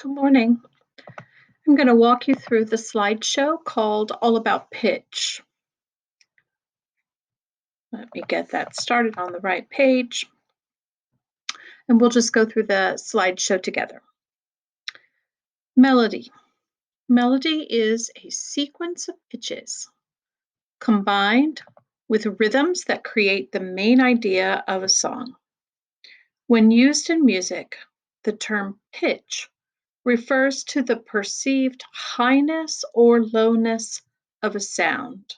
Good morning. I'm going to walk you through the slideshow called All About Pitch. Let me get that started on the right page, and we'll just go through the slideshow together. Melody. Melody is a sequence of pitches combined with rhythms that create the main idea of a song. When used in music, the term pitch refers to the perceived highness or lowness of a sound.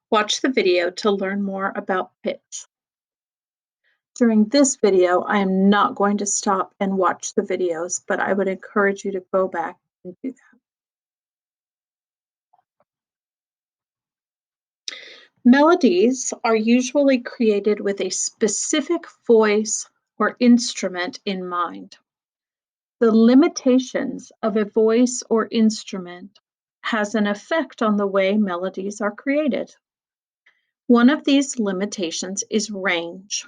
Watch the video to learn more about pitch. During this video, I am not going to stop and watch the videos, but I would encourage you to go back and do that. Melodies are usually created with a specific voice or instrument in mind. The limitations of a voice or instrument has an effect on the way melodies are created. One of these limitations is range.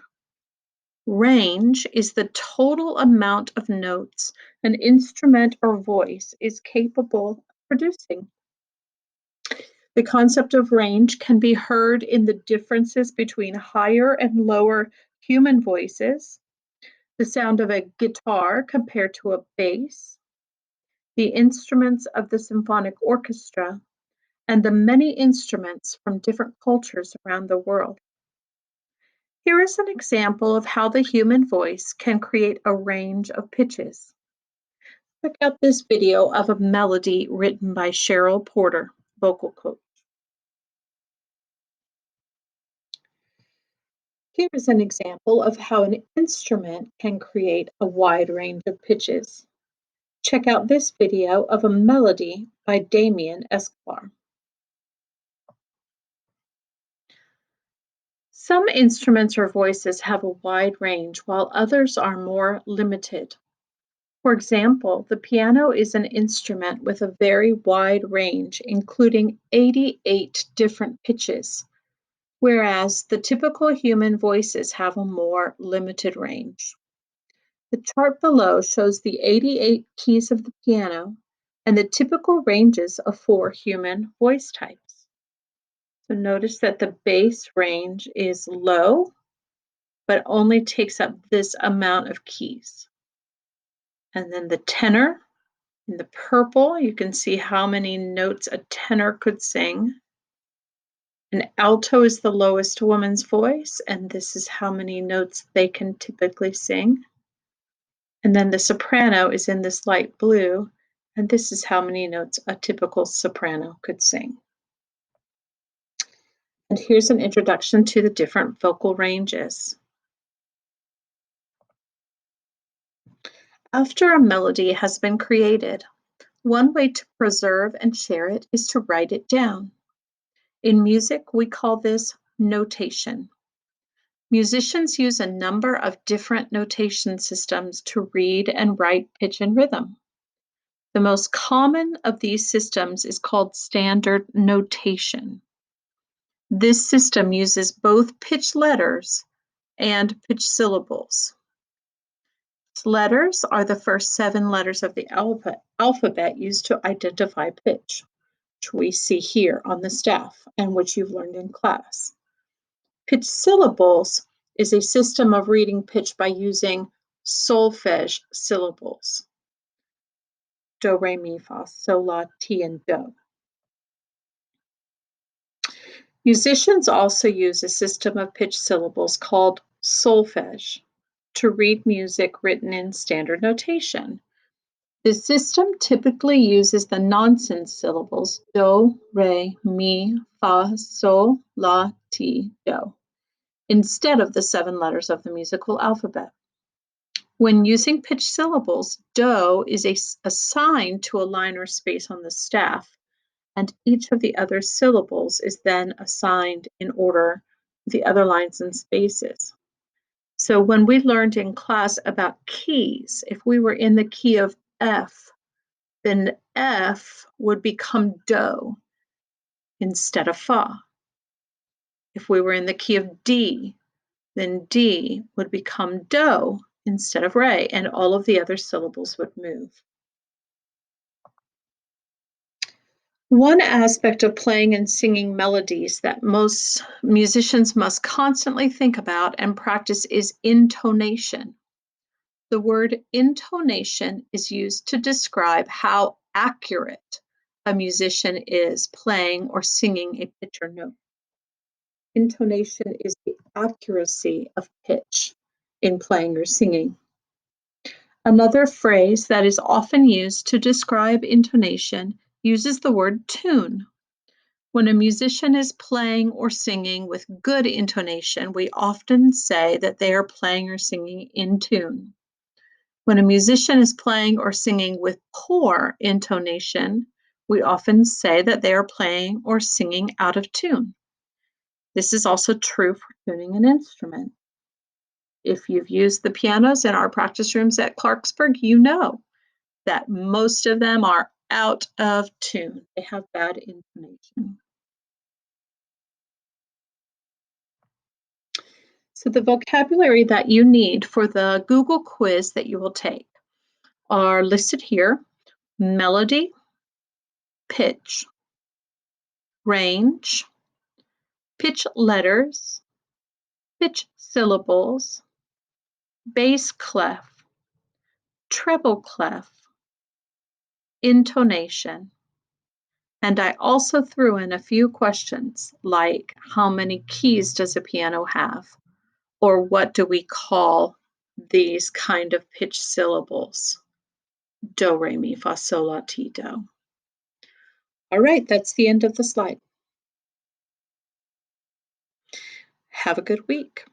Range is the total amount of notes an instrument or voice is capable of producing. The concept of range can be heard in the differences between higher and lower human voices, the sound of a guitar compared to a bass, the instruments of the symphonic orchestra, and the many instruments from different cultures around the world. Here is an example of how the human voice can create a range of pitches. Check out this video of a melody written by Cheryl Porter, vocal coach. Here is an example of how an instrument can create a wide range of pitches. Check out this video of a melody by Damien Escobar. Some instruments or voices have a wide range, while others are more limited. For example, the piano is an instrument with a very wide range, including 88 different pitches, whereas the typical human voices have a more limited range. The chart below shows the 88 keys of the piano and the typical ranges of 4 human voice types. So notice that the bass range is low, but only takes up this amount of keys. And then the tenor, in the purple, you can see how many notes a tenor could sing. An alto is the lowest woman's voice, and this is how many notes they can typically sing. And then the soprano is in this light blue, and this is how many notes a typical soprano could sing. And here's an introduction to the different vocal ranges. After a melody has been created, one way to preserve and share it is to write it down. In music, we call this notation. Musicians use a number of different notation systems to read and write pitch and rhythm. The most common of these systems is called standard notation. This system uses both pitch letters and pitch syllables. Letters are the first 7 letters of the alphabet used to identify pitch, which we see here on the staff and which you've learned in class. Pitch syllables is a system of reading pitch by using solfege syllables. Do, re, mi, fa, sol, la, ti, and do. Musicians also use a system of pitch syllables called solfege to read music written in standard notation. The system typically uses the nonsense syllables do, re, mi, fa, sol, la, ti, do, instead of the 7 letters of the musical alphabet. When using pitch syllables, do is assigned to a line or space on the staff, and each of the other syllables is then assigned in order with the other lines and spaces. So when we learned in class about keys, if we were in the key of F, then F would become do instead of fa. If we were in the key of D, then D would become do instead of re, and all of the other syllables would move. One aspect of playing and singing melodies that most musicians must constantly think about and practice is intonation. The word intonation is used to describe how accurate a musician is playing or singing a pitch or note. Intonation is the accuracy of pitch in playing or singing. Another phrase that is often used to describe intonation uses the word tune. When a musician is playing or singing with good intonation, we often say that they are playing or singing in tune. When a musician is playing or singing with poor intonation, we often say that they are playing or singing out of tune. This is also true for tuning an instrument. If you've used the pianos in our practice rooms at Clarksburg, you know that most of them are out of tune. They have bad intonation. So the vocabulary that you need for the Google quiz that you will take are listed here: melody, pitch, range, pitch letters, pitch syllables, bass clef, treble clef, intonation. And I also threw in a few questions like how many keys does a piano have? Or what do we call these kind of pitch syllables? Do, re, mi, fa, sol, la, ti, do. All right, that's the end of the slide. Have a good week.